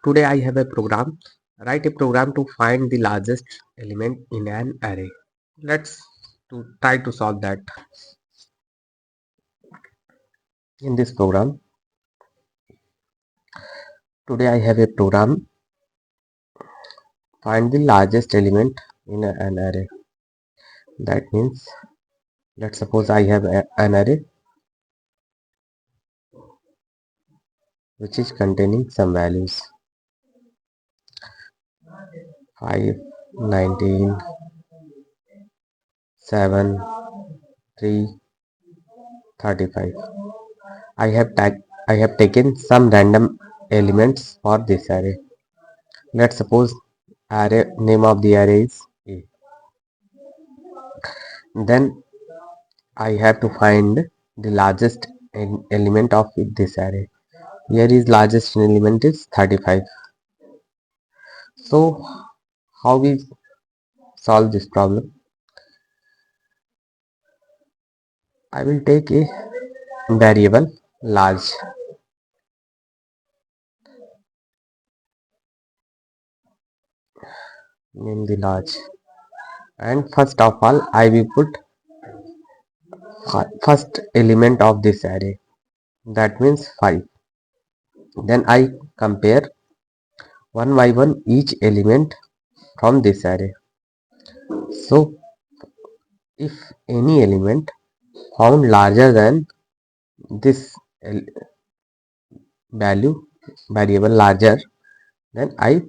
Today I have a program. Write a program to find the largest element in an array. Let's try to solve that. In this program, today I have a program. Find the largest element in an array. That means, let's suppose I have an array which is containing some values 5, 19, 7, 3, 35. I have taken some random elements for this array. Let's suppose array name of the array is A. Then I have to find the largest element of this array. Here is largest element is 35. So how we solve this problem? I will take a variable large. Name the large. And first of all, I will put first element of this array. That means 5. Then I compare one by one each element from this array. So if any element found larger than this value variable larger, then I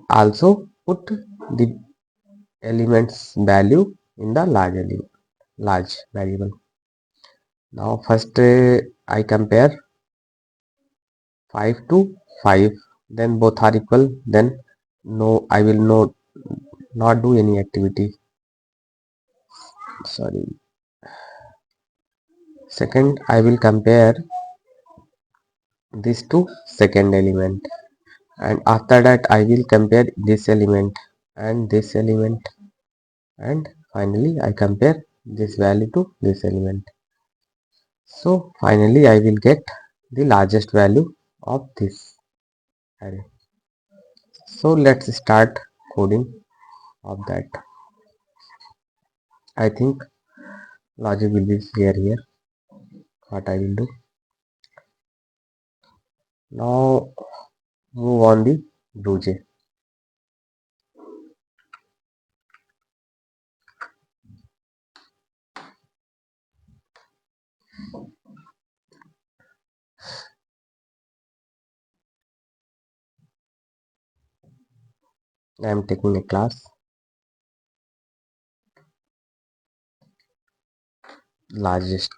also put the element's value in the large variable. Now first I compare 5 to 5, then both are equal, then no, I will not do any activity. Sorry. Second, I will compare this to second element, and after that I will compare this element and this element, and finally I compare this value to this element. So finally I will get the largest value of this array. So let's start coding of that. I think logic will be clear here. What I will do now, move on the Blue. I am taking a class largest.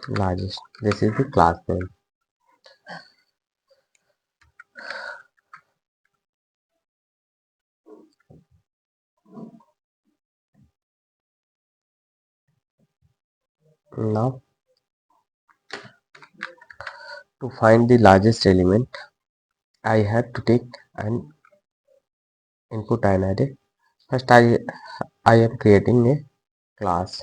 Largest. This is the class name. Now to find the largest element, I have to take an input an array. First I am creating a class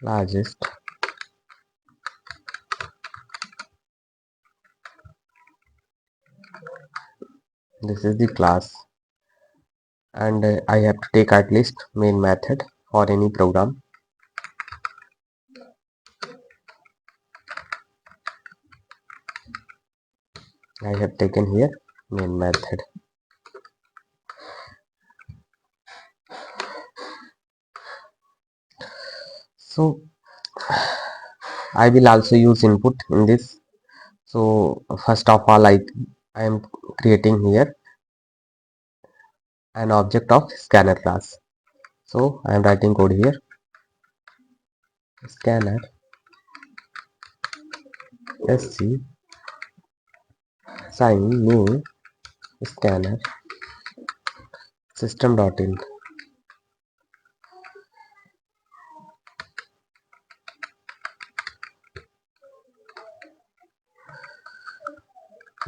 largest. This is the class, and I have to take at least main method for any program. I have taken here main method. So I will also use input in this. So first of all, I am creating here an object of scanner class. So I am writing code here. Scanner sc sign new scanner system.in.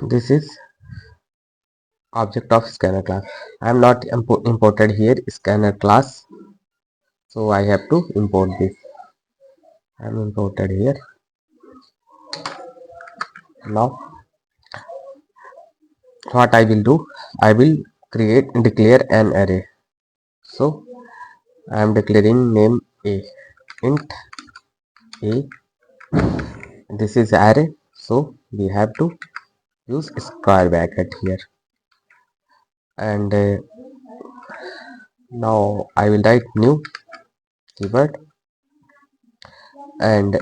This is object of scanner class. I am not imported here scanner class, so I have to import this. I am imported here. Now what I will do, I will declare an array. So I am declaring name a, int a. This is array, so we have to use square bracket here. And now I will write new keyword and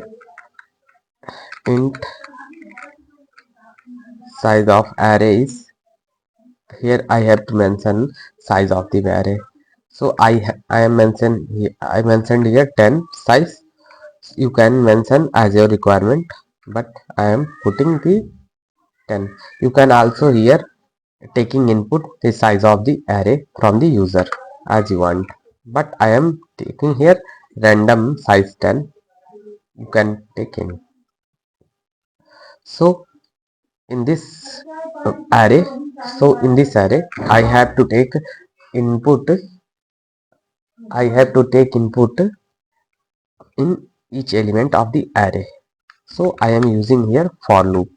int size of array is, here I have to mention size of the array. So I mentioned here 10 size. You can mention as your requirement, but I am putting the 10. You can also here taking input the size of the array from the user as you want, but I am taking here random size 10. You can take any. So in this array, in this array I have to take input, in each element of the array. So I am using here for loop.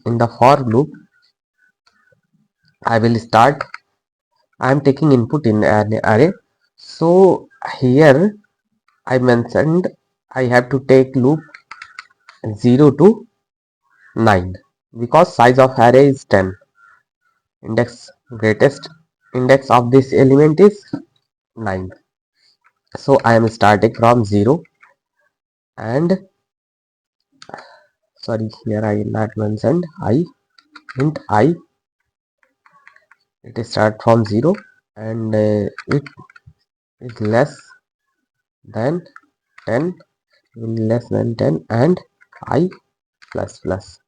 In the for loop I will start, I am taking input in an array. So here I mentioned I have to take loop 0 to 9 because size of array is 10. Greatest index of this element is 9. So I am starting from 0 and sorry, here I not mentioned I, int I, it start from 0 and it is less than 10, less than 10 and I plus plus.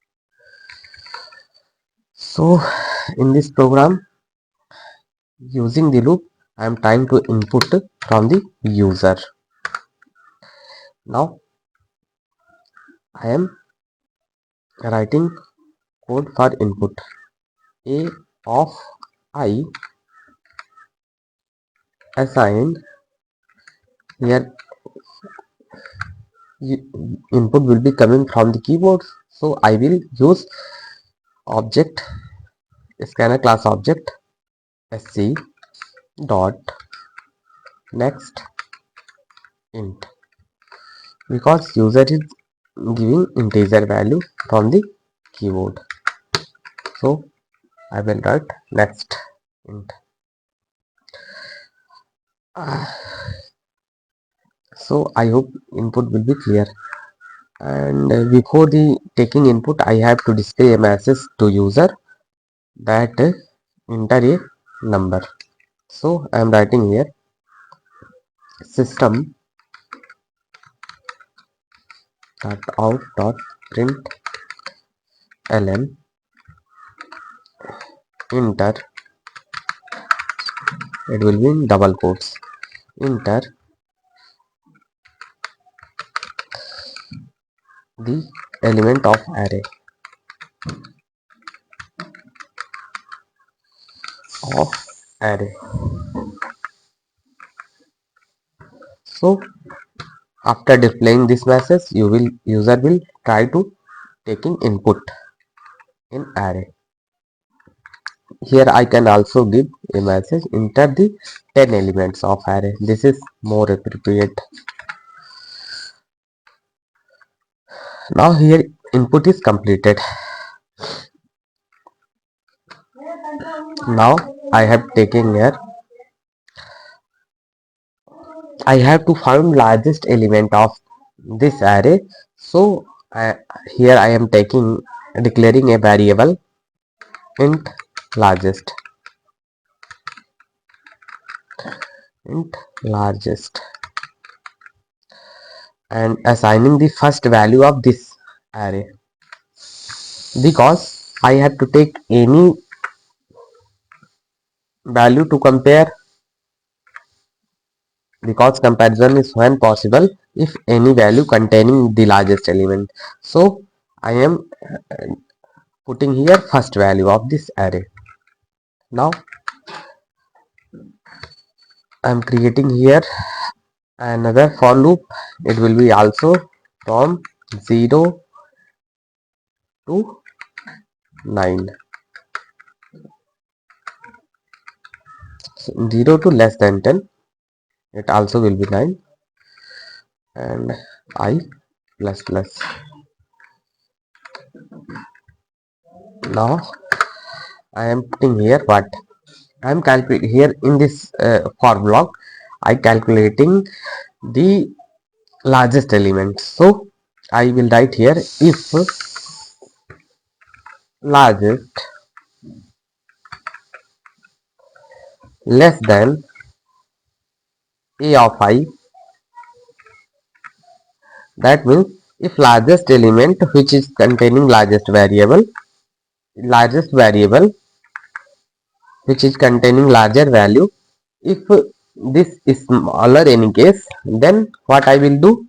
So in this program using the loop I am trying to input from the user. Now I am writing code for input. A of I assigned, here input will be coming from the keyboard, so I will use object scanner class object sc dot next int, because user is giving integer value from the keyboard. So I will write next int. So I hope input will be clear. And before the taking input I have to display a message to user that enter a number. So I am writing here system out dot print ln enter, it will be in double quotes, enter the element of array of array. So after displaying this message user will try to taking input in array. Here I can also give a message enter the 10 elements of array. This is more appropriate. Now here input is completed. Now I have taken here, I have to find largest element of this array. So here I am declaring a variable int largest, int largest, and assigning the first value of this array, because I have to take any value to compare, because comparison is when possible if any value containing the largest element. So I am putting here first value of this array. Now I'm creating here another for loop. It will be also from 0 to 9. So 0 to less than 10, it also will be 9, and I plus plus. Now I am putting here what I am calculating here in this for block. I calculating the largest element. So I will write here if largest less than a of I. That means if largest element which is containing largest variable which is containing larger value, if this is smaller any case, then what I will do,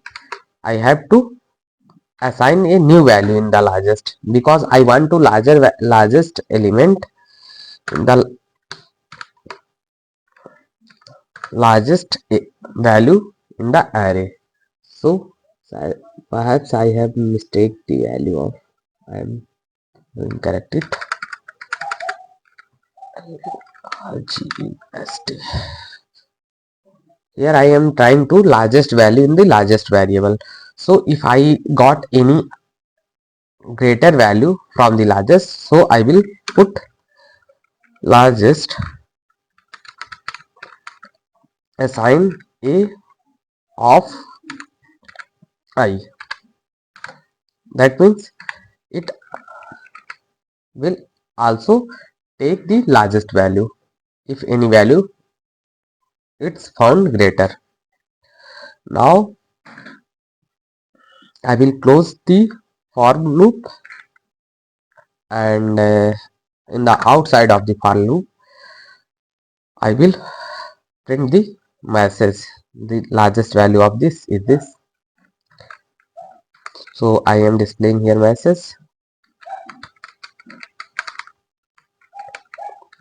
I have to assign a new value in the largest, because I want to largest element in the largest value in the array. So perhaps I have mistake the value of, I am going to correct it. GEST. Here I am trying to largest value in the largest variable. So if I got any greater value from the largest, so I will put largest assign a of I. That means it will also take the largest value if any value it's found greater. Now I will close the for loop, and in the outside of the for loop I will print the message. The largest value of this is this. So I am displaying here message.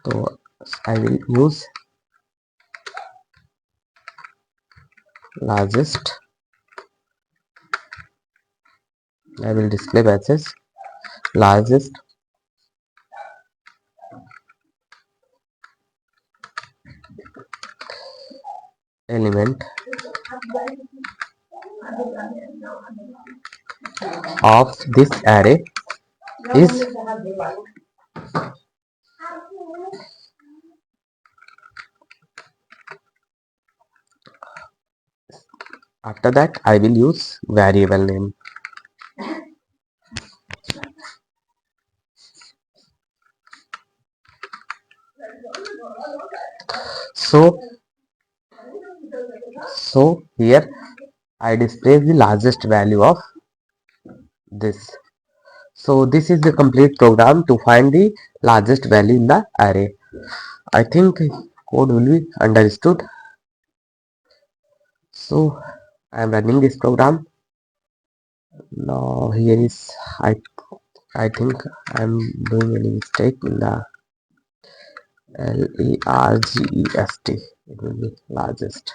So I will use largest. I will display message largest element of this array is after that I will use variable name. So here I display the largest value of this. So this is the complete program to find the largest value in the array. I think code will be understood. So I am running this program. Now here is I think I am doing any mistake in the largest. It will be largest.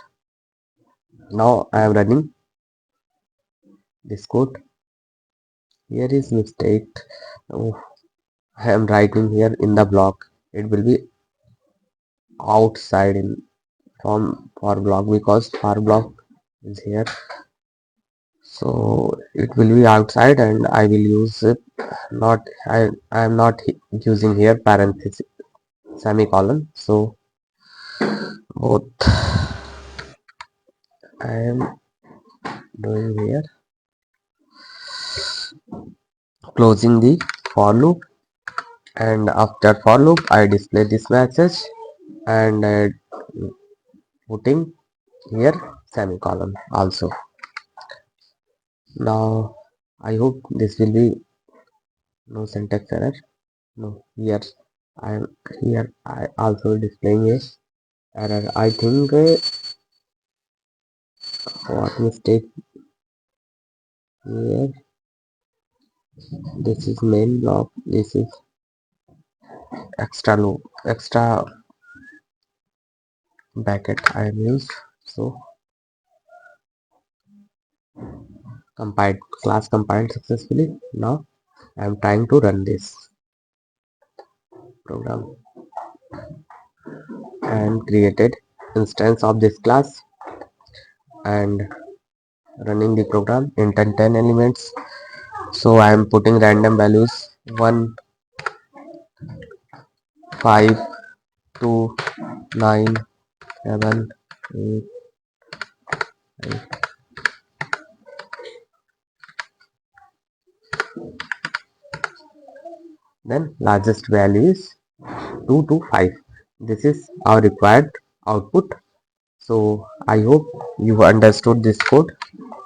Now I am running this code. Here is mistake. Oh, I am writing here in the block. It will be outside in from for block, because for block is here. So it will be outside, and I will use it. Not I am not using here parenthesis semicolon. So both I am doing here, closing the for loop, and after for loop I display this message, and putting here semicolon also. Now I hope this will be no syntax error. No, here I also displaying a error. I think what mistake here. This is main block, this is extra loop, extra bracket I am used. So compiled, class compiled successfully. Now I am trying to run this program and created instance of this class and running the program in 10 elements. So I am putting random values 1, 5, 2, 9, 7, 8, 9. Then largest value is 2 to 5. This is our required output. So I hope you understood this code.